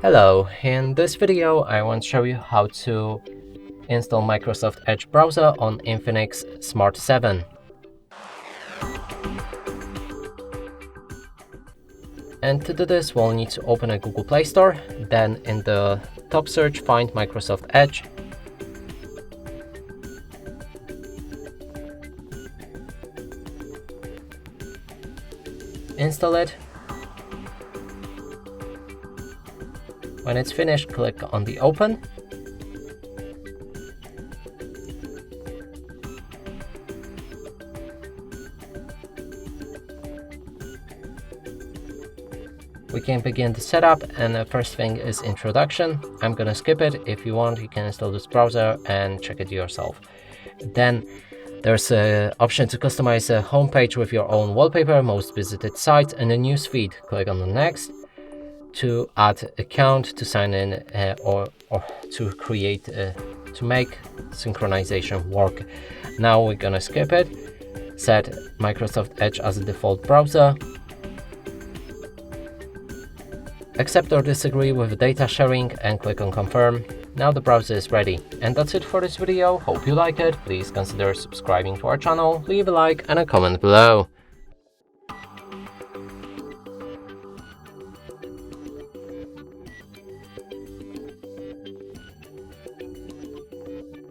Hello, in this video I want to show you how to install Microsoft Edge browser on Infinix Smart 7. And to do this we'll need to open a Google Play Store, then in the top search find Microsoft Edge. Install it. When it's finished, click on the Open. We can begin the setup, and the first thing is introduction. I'm gonna skip it. If you want, you can install this browser and check it yourself. Then there's an option to customize a homepage with your own wallpaper, most visited sites, and a news feed. Click on the next. To add account, to sign in, or to create, to make synchronization work. Now we're gonna skip it. Set Microsoft Edge as a default browser. Accept or disagree with data sharing and click on confirm. Now the browser is ready. And that's it for this video. Hope you like it. Please consider subscribing to our channel, leave a like and a comment below.